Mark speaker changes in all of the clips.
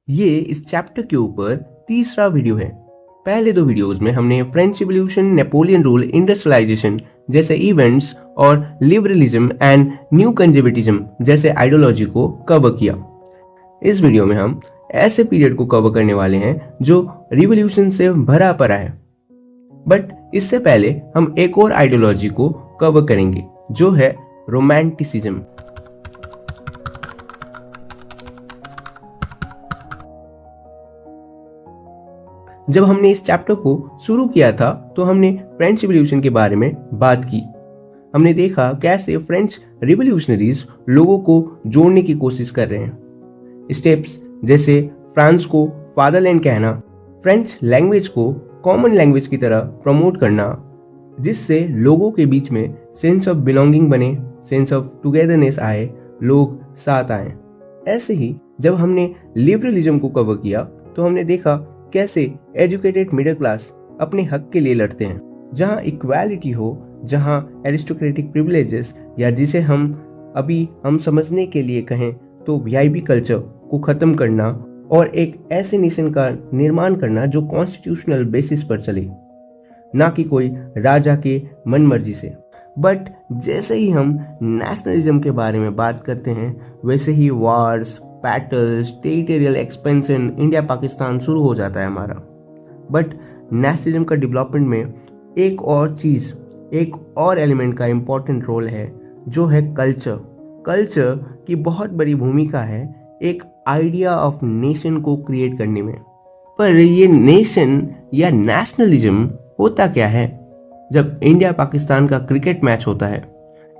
Speaker 1: ये इस चैप्टर के ऊपर तीसरा वीडियो है। पहले दो वीडियोस में हमने French revolution, Napoleon rule, industrialisation जैसे इवेंट्स और लिबरलिज्म एंड न्यू कंजर्वेटिज्म जैसे आइडियोलॉजी को कवर किया। इस वीडियो में हम ऐसे पीरियड को कवर करने वाले हैं जो रिवॉल्यूशन से भरा पड़ा है। बट इससे पहले हम एक और आइडियोलॉजी को कवर करेंगे जो है रोमांटिसिज्म। जब हमने इस चैप्टर को शुरू किया था तो हमने फ्रेंच रिवॉल्यूशन के बारे में बात की। हमने देखा कैसे फ्रेंच रिवॉल्यूशनरीज लोगों को जोड़ने की कोशिश कर रहे हैं। स्टेप्स जैसे फ्रांस को फादरलैंड कहना, फ्रेंच लैंग्वेज को कॉमन लैंग्वेज की तरह प्रमोट करना, जिससे लोगों के बीच में सेंस ऑफ बिलोंगिंग बने, सेंस ऑफ टुगेदरनेस आए, लोग साथ आए। ऐसे ही जब हमने लिबरलिज्म को कवर किया तो हमने देखा कैसे एजुकेटेड मिडिल क्लास अपने हक के लिए लड़ते हैं, जहां इक्वालिटी हो, जहां एरिस्टोक्रेटिक प्रिविलेजेस या जिसे हम समझने के लिए कहें तो वीआईपी कल्चर को खत्म करना और एक ऐसे नेशन का निर्माण करना जो कॉन्स्टिट्यूशनल बेसिस पर चले, ना कि कोई राजा के मन मर्जी से। बट जैसे ही हम नेशनलिज्म के बारे में बात करते हैं वैसे ही wars, battles, territorial expansion, India Pakistan शुरू हो जाता है हमारा। बट नेशनलिज्म का डेवलपमेंट में एक और एलिमेंट का इंपॉर्टेंट रोल है जो है कल्चर। कल्चर की बहुत बड़ी भूमिका है एक आइडिया ऑफ नेशन को क्रिएट करने में। पर ये नेशन या नेशनलिज्म होता क्या है? जब इंडिया पाकिस्तान का क्रिकेट मैच होता है,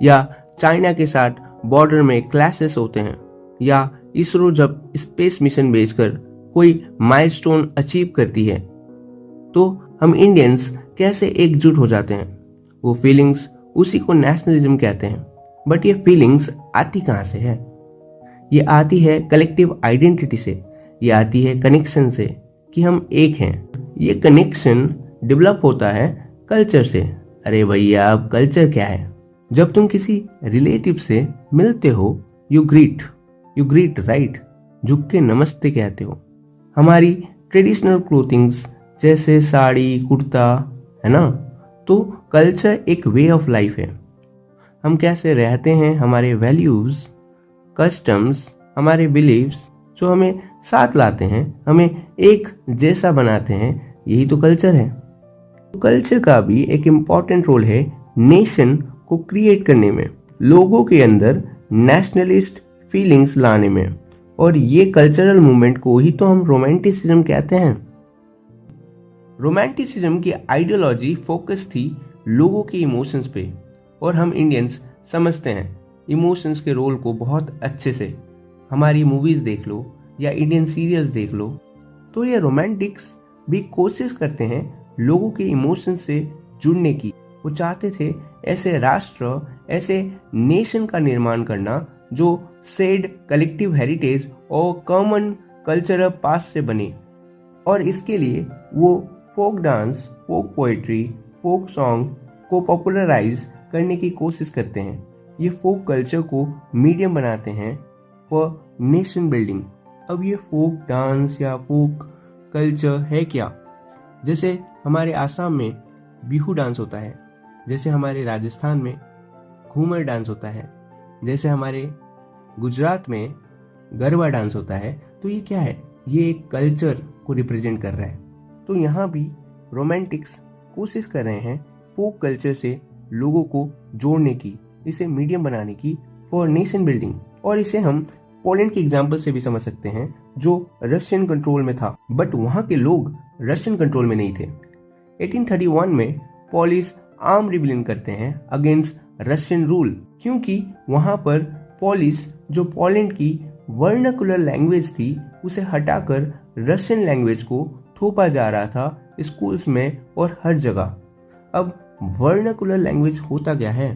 Speaker 1: या चाइना के साथ बॉर्डर में क्लैशेस होते हैं, या इसरो जब स्पेस मिशन भेजकर कोई माइलस्टोन अचीव करती है, तो हम इंडियंस कैसे एकजुट हो जाते हैं। वो फीलिंग्स, उसी को नेशनलिज्म कहते हैं। बट ये फीलिंग्स आती कहाँ से है? ये आती है कलेक्टिव आइडेंटिटी से, ये आती है कनेक्शन से कि हम एक हैं। ये कनेक्शन डेवलप होता है कल्चर से। अरे भैया, अब कल्चर क्या है? जब तुम किसी रिलेटिव से मिलते हो, यू ग्रीट राइट, झुक के नमस्ते कहते हो। हमारी ट्रेडिशनल क्लोथिंग्स जैसे साड़ी, कुर्ता, है ना? तो कल्चर एक वे ऑफ लाइफ है। हम कैसे रहते हैं, हमारे वैल्यूज, कस्टम्स, हमारे बिलीव्स जो हमें साथ लाते हैं, हमें एक जैसा बनाते हैं, यही तो कल्चर है। तो कल्चर का भी एक इम्पॉर्टेंट रोल है नेशन को क्रिएट करने में, लोगों के अंदर नेशनलिस्ट फीलिंग्स लाने में। और ये कल्चरल मूवमेंट को ही तो हम रोमांटिसिज्म कहते हैं। रोमांटिसिज्म की आइडियोलॉजी फोकस थी लोगों के इमोशंस पे, और हम इंडियंस समझते हैं इमोशंस के रोल को बहुत अच्छे से। हमारी मूवीज देख लो या इंडियन सीरियल्स देख लो, तो ये रोमांटिक्स भी कोशिश करते हैं लोगों के इमोशंस से जुड़ने की। वो चाहते थे ऐसे राष्ट्र, ऐसे नेशन का निर्माण करना जो सेड कलेक्टिव हेरिटेज और कॉमन कल्चरल पास्ट से बने। और इसके लिए वो फोक डांस, फोक पोएट्री, फोक सॉन्ग को पॉपुलराइज करने की कोशिश करते हैं। ये फोक कल्चर को मीडियम बनाते हैं फॉर नेशन बिल्डिंग। अब ये फोक डांस या फोक कल्चर है क्या? जैसे हमारे आसाम में बिहू डांस होता है, जैसे हमारे राजस्थान में घूमर डांस होता है, जैसे हमारे गुजरात में गरबा डांस होता है। तो ये क्या है? ये एक कल्चर को रिप्रेजेंट कर रहा है। तो यहाँ भी रोमांटिक्स कोशिश कर रहे हैं फोक कल्चर से लोगों को जोड़ने की, इसे मीडियम बनाने की फॉर नेशन बिल्डिंग। और इसे हम पोलैंड के एग्जाम्पल से भी समझ सकते हैं जो रशियन कंट्रोल में था, बट वहाँ के लोग रशियन कंट्रोल में नहीं थे। 1831 में पोलिश आर्म रिबेलियन करते हैं अगेंस्ट रशियन रूल, क्योंकि वहाँ पर पोलिश जो पोलैंड की वर्नाकुलर लैंग्वेज थी उसे हटाकर रशियन लैंग्वेज को थोपा जा रहा था स्कूल्स में और हर जगह। अब वर्नाकुलर लैंग्वेज होता क्या है?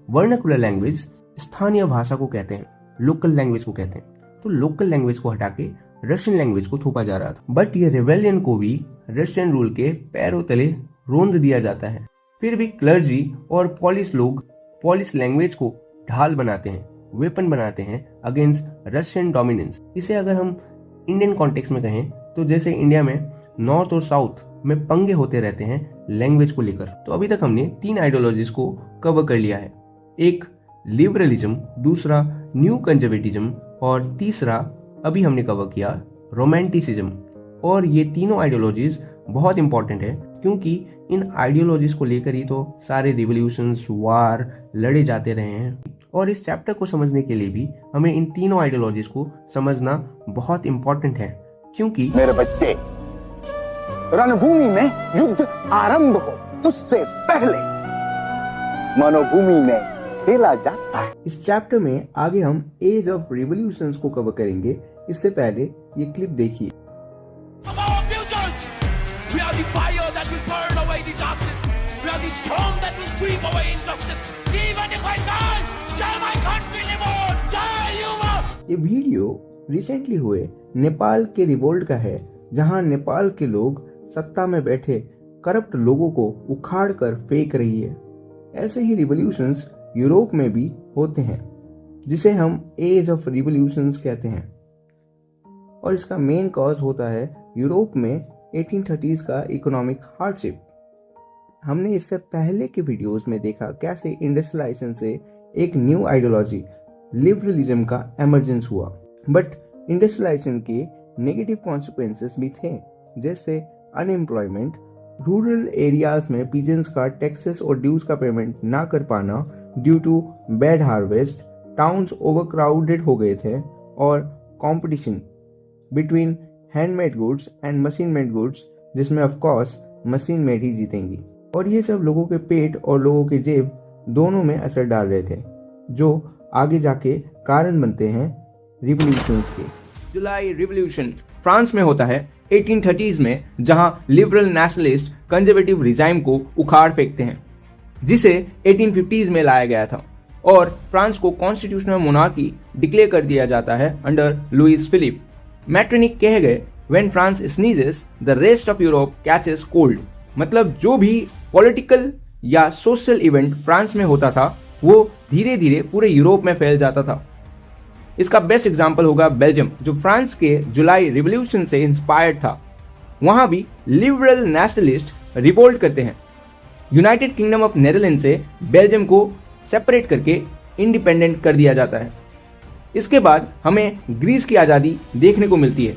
Speaker 1: वर्नाकुलर लैंग्वेज स्थानीय भाषा को कहते हैं, लोकल लैंग्वेज को कहते हैं। तो लोकल लैंग्वेज को हटा के रशियन लैंग्वेज को थोपा जा रहा था। बट ये रिबेलियन को भी रशियन रूल के पैरों तले रोंद दिया जाता है। फिर भी क्लर्जी और पोलिश लोग पोलिश लैंग्वेज को ढाल बनाते हैं, वेपन बनाते हैं अगेंस्ट रशियन डोमिनेंस। इसे अगर हम इंडियन कॉन्टेक्स्ट में कहें तो जैसे इंडिया में नॉर्थ और साउथ में पंगे होते रहते हैं लैंग्वेज को लेकर। तो अभी तक हमने 3 आइडियोलॉजीज को कवर कर लिया है, एक लिबरलिज्म, दूसरा न्यू कंजर्वेटिज्म और तीसरा अभी हमने कवर किया रोमांटिसिज्म। और ये तीनों आइडियोलॉजीज बहुत इंपॉर्टेंट है क्योंकि इन आइडियोलॉजीज को लेकर ही तो सारे रिवॉल्यूशंस, वार लड़े जाते रहे हैं। और इस चैप्टर को समझने के लिए भी हमें इन तीनों आइडियोलॉजीज को समझना बहुत इंपॉर्टेंट है क्योंकि
Speaker 2: मेरे बच्चे, रणभूमि में युद्ध आरंभ हो उससे पहले मनोभूमि में खेला जाता है।
Speaker 1: इस चैप्टर में आगे हम एज ऑफ रिवॉल्यूशंस को कवर करेंगे। इससे पहले ये क्लिप देखिए। ये वीडियो रिसेंटली हुए नेपाल के रिवोल्ट का है, जहां नेपाल के लोग सत्ता में बैठे करप्ट लोगों को उखाड़ कर फेंक रही है। ऐसे ही रिवॉल्यूशंस यूरोप में भी होते हैं, जिसे हम एज ऑफ रिवॉल्यूशंस कहते हैं। और इसका मेन कॉज होता है यूरोप में 1830s का इकोनॉमिक हार्डशिप। हमने इससे पहले के वीडियोस में देखा कैसे इंडस्ट्रियलाइजेशन से एक न्यू आइडियोलॉजी लिबरलिज्म का एमर्जेंस हुआ। बट इंडस्ट्रियलाइजेशन के नेगेटिव कॉन्सिक्वेंसेस भी थे, जैसे अनएम्प्लॉयमेंट, रूरल एरियाज में पीजेंट्स का टैक्सेस और ड्यूज का पेमेंट ना कर पाना due to bad harvest, towns overcrowded हो गए थे, और competition between handmade goods and machine made goods, जिसमें ऑफ कोर्स मशीन मेड ही जीतेंगी। और ये सब लोगों के पेट और लोगों के जेब दोनों में असर डाल रहे थे, जो आगे जाके कारण बनते हैं रिवॉल्यूशंस के। जुलाई रिवॉल्यूशन फ्रांस में होता है 1830s में, जहां लिबरल नेशनलिस्ट कंजर्वेटिव रिजाइम को उखाड़ फेंकते हैं, जिसे 1850s में लाया गया था, और फ्रांस को कॉन्स्टिट्यूशनल मोनार्की डिक्लेयर कर दिया जाता है अंडर लुइस फिलिप। मैट्रिनिक कह गए, when France sneezes the rest of Europe catches cold. मतलब जो भी पॉलिटिकल या सोशल इवेंट फ्रांस में होता था वो धीरे धीरे पूरे यूरोप में फैल जाता था। इसका बेस्ट एग्जांपल होगा बेल्जियम, जो फ्रांस के जुलाई रिवॉल्यूशन से इंस्पायर्ड था। वहां भी लिबरल नेशनलिस्ट रिवोल्ट करते हैं। यूनाइटेड किंगडम ऑफ नेदरलैंड से बेल्जियम को सेपरेट करके इंडिपेंडेंट कर दिया जाता है। इसके बाद हमें ग्रीस की आज़ादी देखने को मिलती है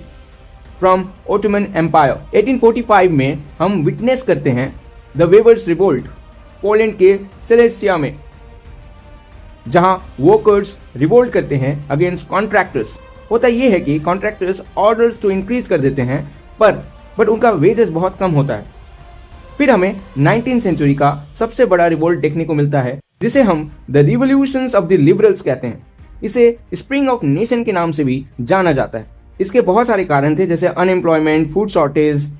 Speaker 1: फ्रॉम ओटोमन एम्पायर। 1845 में हम विटनेस करते हैं द वेवर्स रिवोल्ट पोलैंड के सिलेसिया में, जहां वर्कर्स रिवोल्ट करते हैं अगेंस्ट कॉन्ट्रैक्टर्स। होता यह है कि कॉन्ट्रैक्टर्स ऑर्डर्स तो इंक्रीज कर देते हैं, बट उनका वेजेस बहुत कम होता है। फिर हमें 19th सेंचुरी का सबसे बड़ा रिवोल्ट देखने को मिलता है, जिसे हम the revolutions of the liberals कहते हैं। इसे स्प्रिंग ऑफ नेशन के नाम से भी जाना जाता है। इसके बहुत सारे कारण थे, जैसे unemployment, food shortage.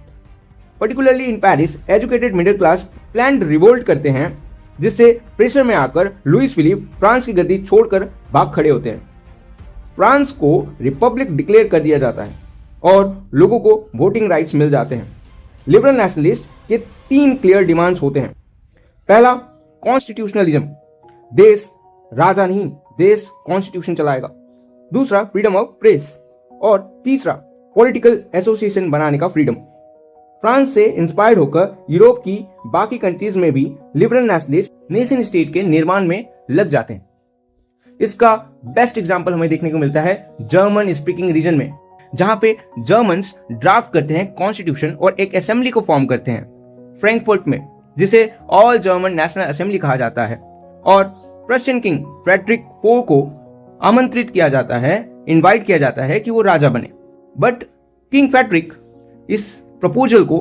Speaker 1: Particularly in Paris educated middle class planned revolt करते हैं, जिससे प्रेशर में आकर लुइस फिलिप फ्रांस की गद्दी छोड़कर भाग खड़े होते हैं। फ्रांस को रिपब्लिक डिक्लेयर कर दिया जाता है और लोगों को वोटिंग राइट्स मिल जाते हैं। लिबरल नेशनलिस्ट के 3 क्लियर डिमांड्स होते हैं। पहला, कॉन्स्टिट्यूशनलिज्म, देश राजा नहीं, देश कॉन्स्टिट्यूशन चलाएगा। दूसरा, फ्रीडम ऑफ प्रेस, और तीसरा, पॉलिटिकल एसोसिएशन बनाने का फ्रीडम। फ्रांस से इंस्पायर्ड होकर यूरोप की बाकी कंट्रीज में भी लिबरल नेशनलिस्ट नेशन स्टेट के निर्माण में लग जाते हैं। इसका बेस्ट एग्जांपल हमें देखने को मिलता है जर्मन स्पीकिंग रीजन में, जहां पे जर्मन्स ड्राफ्ट करते हैं कॉन्स्टिट्यूशन और एक असेंबली को फॉर्म करते हैं फ्रैंकफर्ट में, जिसे ऑल जर्मन नेशनल असेंबली कहा जाता है। और प्रशियन किंग फ्रेडरिक IV को आमंत्रित किया जाता है, इनवाइट किया जाता है कि वो राजा बने, बट किंग फ्रेडरिक इस प्रपोजल को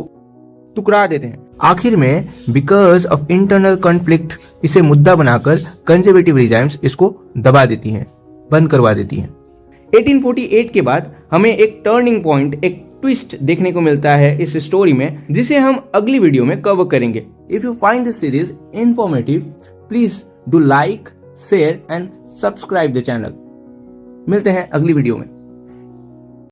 Speaker 1: टुकरा देते हैं। आखिर में बिकॉज ऑफ इंटरनल कॉन्फ्लिक्ट इसे मुद्दा बनाकर कंजर्वेटिव रिजाइम्स इसको दबा देती हैं, बंद करवा देती हैं। 1848 के बाद हमें एक टर्निंग पॉइंट, एक ट्विस्ट देखने को मिलता है इस स्टोरी में, जिसे हम अगली वीडियो में कवर करेंगे। If you find this series informative, please do like, share and subscribe the channel. मिलते हैं अगली वीडियो में।